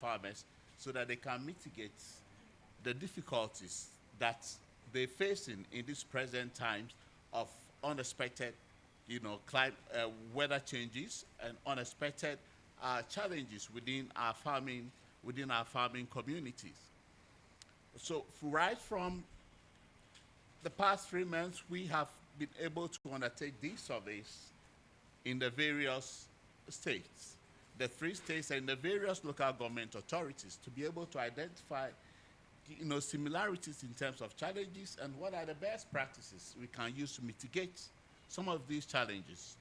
farmers so that they can mitigate the difficulties that they're facing in these present times of unexpected, weather changes and unexpected challenges within our farming communities. So right from the past 3 months, we have been able to undertake these surveys in the various states, the 3 states and the various local government authorities to be able to identify similarities in terms of challenges and what are the best practices we can use to mitigate some of these challenges.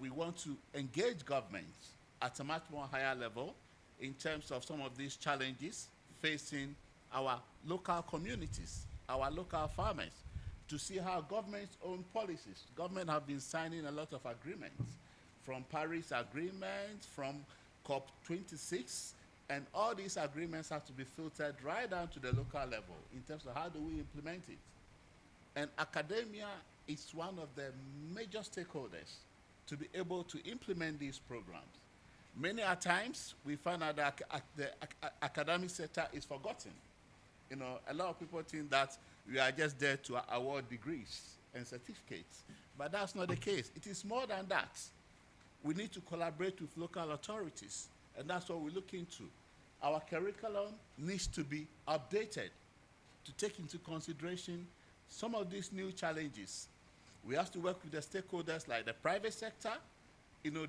We want to engage governments at a much more higher level in terms of some of these challenges facing our local communities, our local farmers, to see how government's own policies. Government have been signing a lot of agreements, from Paris Agreement, from COP26, and all these agreements have to be filtered right down to the local level in terms of how do we implement it. And academia is one of the major stakeholders to be able to implement these programs. Many a times we find out that the academic sector is forgotten. A lot of people think that we are just there to award degrees and certificates, but that's not the case. It is more than that. We need to collaborate with local authorities, and that's what we look into. Our curriculum needs to be updated to take into consideration some of these new challenges. We have to work with the stakeholders like the private sector,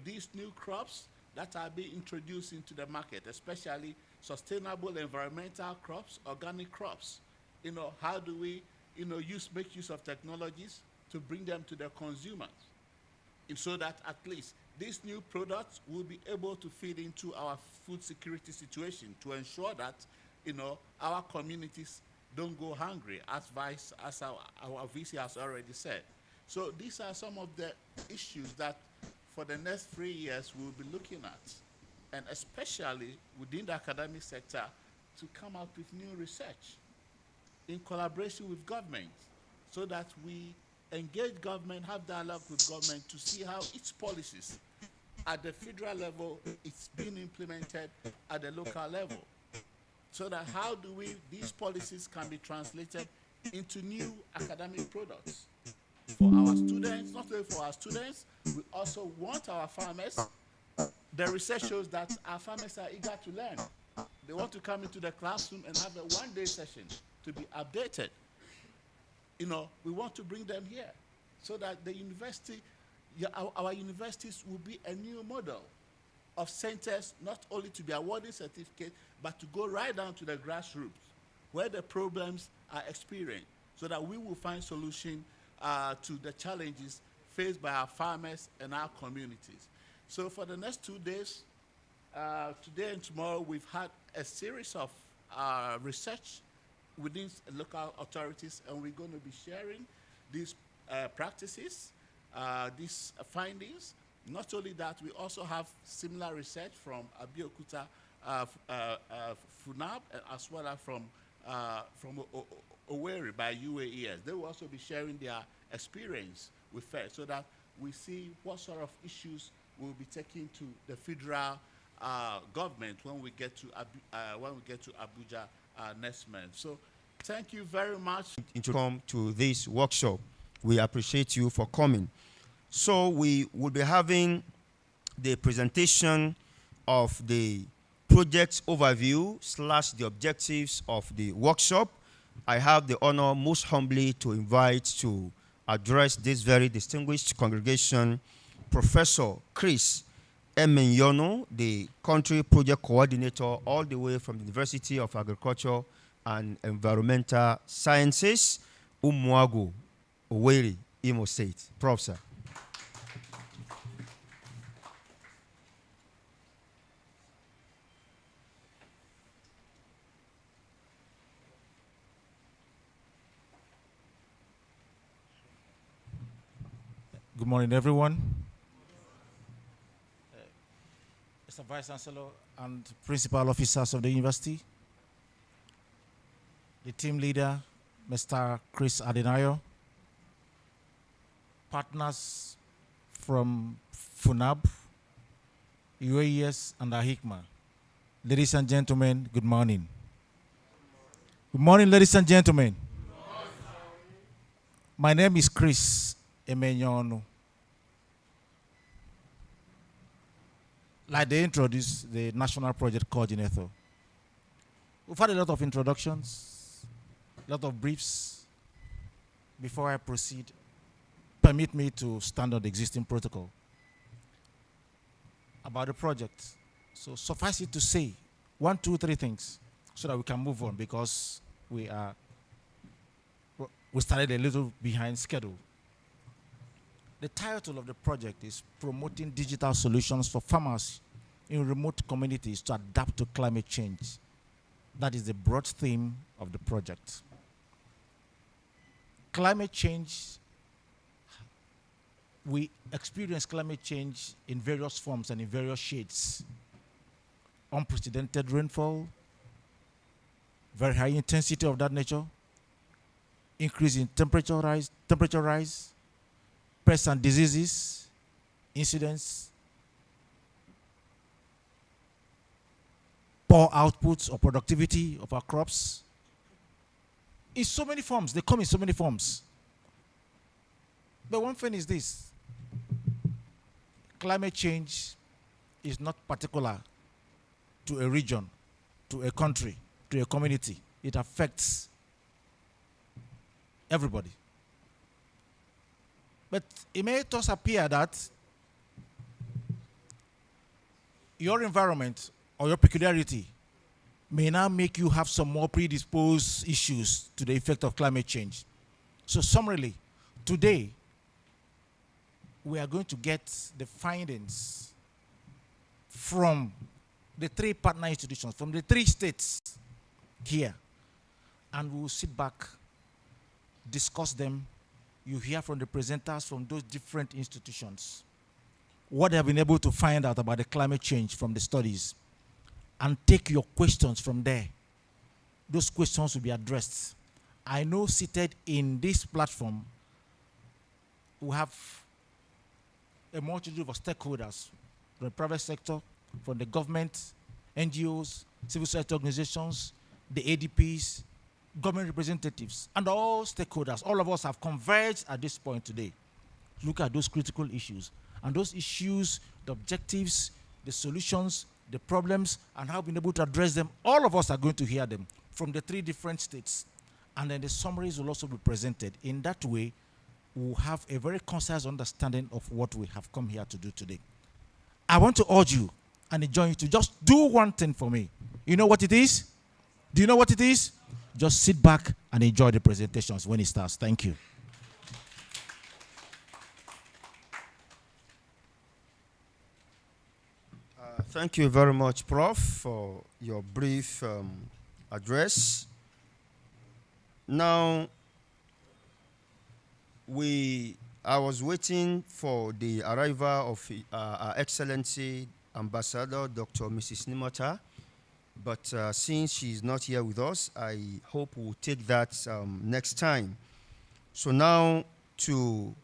these new crops that are being introduced into the market, especially sustainable environmental crops, organic crops. How do we, make use of technologies to bring them to the consumers, and so that at least these new products will be able to feed into our food security situation to ensure that, our communities don't go hungry, as our VC has already said. So these are some of the issues that for the next 3 years we'll be looking at, and especially within the academic sector, to come up with new research in collaboration with government, so that we engage government, have dialogue with government to see how its policies at the federal level it's being implemented at the local level, so that how do these policies can be translated into new academic products for our students. Not only for our students, we also want our farmers. The research shows that our farmers are eager to learn. They want to come into the classroom and have a one-day session to be updated. We want to bring them here so that the university, our universities will be a new model of centers, not only to be awarding certificates, but to go right down to the grassroots where the problems are experienced, so that we will find solution to the challenges faced by our farmers and our communities. So for the next 2 days, today and tomorrow, we've had a series of research within local authorities, and we're going to be sharing these practices, these findings. Not only that, we also have similar research from Abeokuta, FUNAB, as well as from Owerri by UAES. They will also be sharing their experience with FED, so that we see what sort of issues we'll be taking to the federal government when we get to Abuja next month. So thank you very much. To come to this workshop. We appreciate you for coming. So we will be having the presentation of the project overview / the objectives of the workshop. I have the honor most humbly to invite to address this very distinguished congregation, Professor Chris Emenyono, the country project coordinator all the way from the University of Agriculture and Environmental Sciences, Umuagu, Owerri, Imo State. Professor. Good morning, everyone. Mr. Vice Chancellor and Principal Officers of the University, the team leader, Mr. Chris Adenayo, partners from FUNAB, UAES, and Al-Hikmah, Ladies and gentlemen, good morning. Good morning, ladies and gentlemen. My name is Chris Emenyonu. Like they introduced the National Project Coordinator. We've had a lot of introductions, a lot of briefs. Before I proceed, permit me to stand on the existing protocol about the project. So suffice it to say, 1, 2, 3 things so that we can move on, because we started a little behind schedule. The title of the project is Promoting Digital Solutions for Farmers in Remote Communities to Adapt to Climate Change. That is the broad theme of the project. Climate change, we experience climate change in various forms and in various shades. Unprecedented rainfall, very high intensity of that nature, increase in temperature rise, pests and diseases, incidents, poor outputs or productivity of our crops. In so many forms, they come in so many forms. But one thing is this: climate change is not particular to a region, to a country, to a community. It affects everybody. But it may thus appear that your environment or your peculiarity may now make you have some more predisposed issues to the effect of climate change. So summarily, today, we are going to get the findings from the 3 partner institutions, from the 3 states here, and we will sit back, discuss them. You hear from the presenters from those different institutions what they have been able to find out about the climate change from the studies, and take your questions from there. Those questions will be addressed. I know seated in this platform, we have a multitude of stakeholders from the private sector, from the government, NGOs, civil society organizations, the ADPs, government representatives, and all stakeholders. All of us have converged at this point today. Look at those critical issues. And those issues, the objectives, the solutions, the problems, and how we've been able to address them, all of us are going to hear them from the 3 different states. And then the summaries will also be presented. In that way, we'll have a very concise understanding of what we have come here to do today. I want to urge you and enjoin you to just do one thing for me. You know what it is? Do you know what it is? Just sit back and enjoy the presentations when it starts. Thank you. Thank you very much, Prof, for your brief address. Now, I was waiting for the arrival of Her Excellency Ambassador Dr. Mrs. Nimota, but since she's not here with us, I hope we'll take that next time. So now, to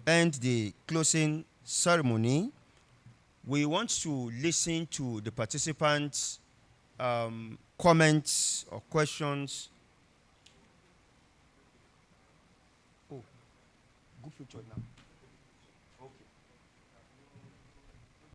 end the closing ceremony, we want to listen to the participants' comments or questions. Oh, good picture now.